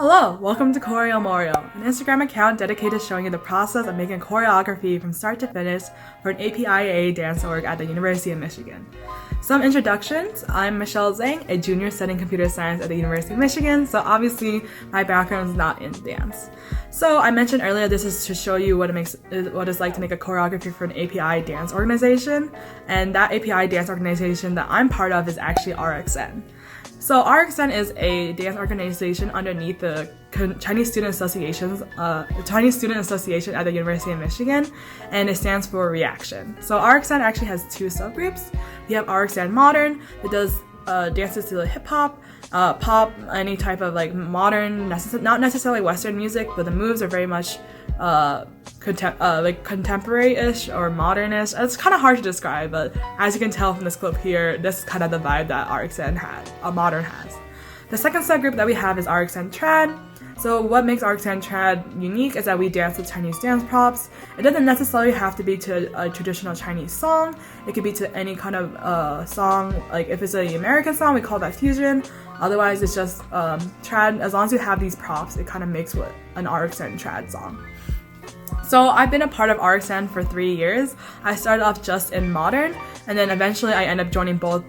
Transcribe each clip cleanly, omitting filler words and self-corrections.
Hello, welcome to ChoreoMoreo, an Instagram account dedicated to showing you the process of making choreography from start to finish for an APIA dance org at the University of Michigan. Some introductions. I'm Michelle Zhang, a junior studying computer science at the University of Michigan, so obviously my background is not in dance. So I mentioned earlier this is to show you what it's like to make a choreography for an API dance organization, and that API dance organization that I'm part of is actually RXN. So RXN is a dance organization underneath the Chinese Student Association at the University of Michigan, and it stands for Reaction. So RXN actually has two subgroups. We have RXN Modern that does dances to hip hop, pop, any type of like modern, not necessarily Western music, but the moves are very much contemporary-ish or modern-ish. It's kind of hard to describe, but as you can tell from this clip here, this is kind of the vibe that RXN Modern has. The second subgroup that we have is RXN Trad. So what makes RXN Trad unique is that we dance with Chinese dance props. It doesn't necessarily have to be to a traditional Chinese song. It could be to any kind of song. Like if it's an American song, we call that fusion. Otherwise, it's just trad. As long as you have these props, it kind of makes what an RXN Trad song. So I've been a part of RXN for 3 years. I started off just in modern, and then eventually I ended up joining both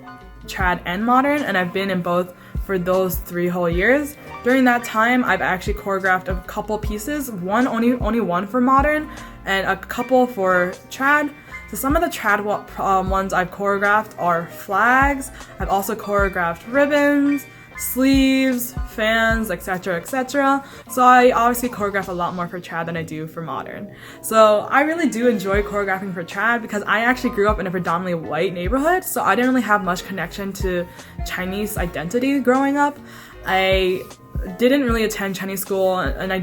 trad and modern, and I've been in both for those 3 whole years. During that time, I've actually choreographed a couple pieces, only one for modern, and a couple for trad. So some of the trad ones I've choreographed are flags. I've also choreographed ribbons, sleeves, fans, etc, etc. So I obviously choreograph a lot more for trad than I do for modern. So I really do enjoy choreographing for trad because I actually grew up in a predominantly white neighborhood, so I didn't really have much connection to Chinese identity growing up. I didn't really attend Chinese school, and I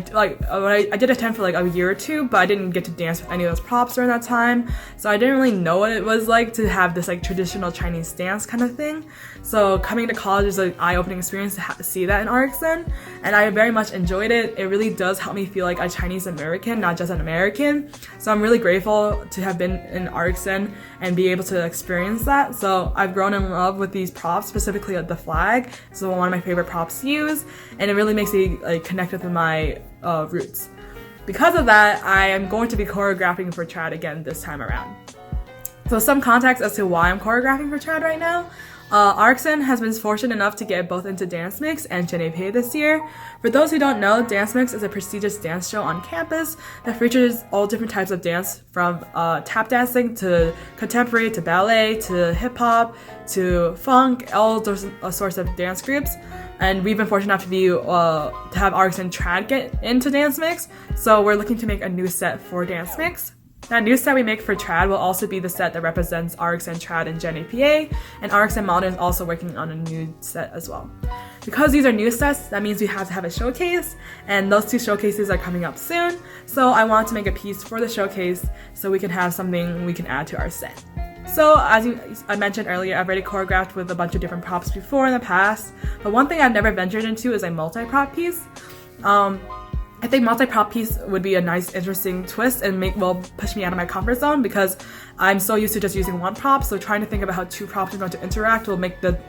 did attend for like a year or two, but I didn't get to dance with any of those props during that time, so I didn't really know what it was like to have this like traditional Chinese dance kind of thing. So coming to college is an eye-opening experience to see that in RXN, and I very much enjoyed it. It really does help me feel like a Chinese American, not just an American. So I'm really grateful to have been in RXN and be able to experience that. So I've grown in love with these props, specifically the flag. So one of my favorite props to use, and it really makes me like connect with my roots. Because of that, I am going to be choreographing for trad again this time around. So some context as to why I'm choreographing for trad right now. RXN has been fortunate enough to get both into Dance Mix and JNPA this year. For those who don't know, Dance Mix is a prestigious dance show on campus that features all different types of dance, from tap dancing to contemporary to ballet to hip hop to funk, all those sorts of dance groups. And we've been fortunate enough to have RXN Trad get into Dance Mix, so we're looking to make a new set for Dance Mix. That new set we make for Trad will also be the set that represents RXN Trad and JNPA, and RXN Modern is also working on a new set as well. Because these are new sets, that means we have to have a showcase, and those 2 showcases are coming up soon, so I wanted to make a piece for the showcase so we can have something we can add to our set. So as I mentioned earlier, I've already choreographed with a bunch of different props before in the past, but one thing I've never ventured into is a multi-prop piece. I think multi-prop piece would be a nice, interesting twist and will push me out of my comfort zone because I'm so used to just using one prop, so trying to think about how 2 props are going to interact will make the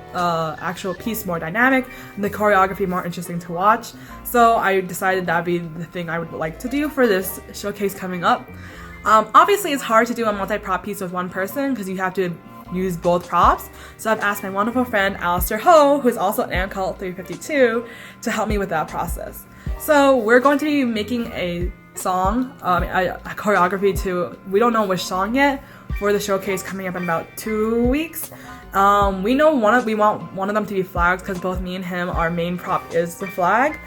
actual piece more dynamic and the choreography more interesting to watch. So I decided that'd be the thing I would like to do for this showcase coming up. Obviously, it's hard to do a multi-prop piece with one person because you have to use both props, so I've asked my wonderful friend Alistair Ho, who is also an AMCult 352, to help me with that process. So we're going to be making a song, a choreography to, we don't know which song yet, for the showcase coming up in about 2 weeks. We know we want one of them to be flags because both me and him, our main prop is the flag.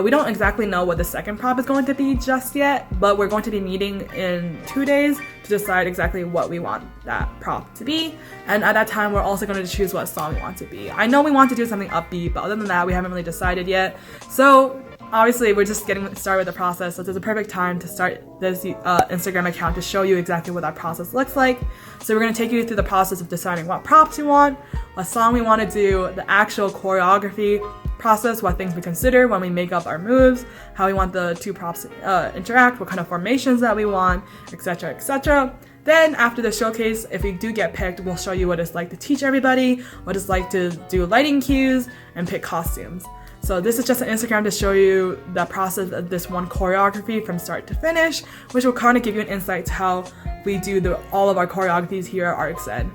We don't exactly know what the second prop is going to be just yet, but we're going to be meeting in 2 days to decide exactly what we want that prop to be. And at that time, we're also going to choose what song we want to be. I know we want to do something upbeat, but other than that, we haven't really decided yet. So obviously, we're just getting started with the process, so it's a perfect time to start this Instagram account to show you exactly what that process looks like. So we're going to take you through the process of deciding what props we want, what song we want to do, the actual choreography process, what things we consider when we make up our moves, how we want the 2 props to interact, what kind of formations that we want, etc, etc. Then after the showcase, if we do get picked, we'll show you what it's like to teach everybody, what it's like to do lighting cues, and pick costumes. So this is just an Instagram to show you the process of this one choreography from start to finish, which will kind of give you an insight to how we do all of our choreographies here at ArcScent.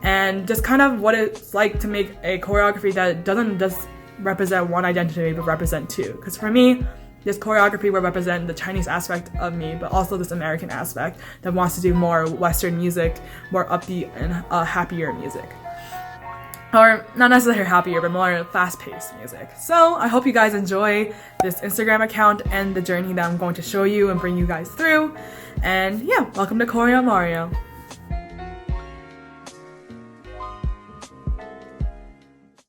And just kind of what it's like to make a choreography that doesn't just represent one identity, but represent two. Because for me, this choreography will represent the Chinese aspect of me, but also this American aspect that wants to do more Western music, more upbeat and happier music. Or not necessarily happier, but more fast-paced music. So I hope you guys enjoy this Instagram account and the journey that I'm going to show you and bring you guys through. And yeah, welcome to ChoreoMoreo.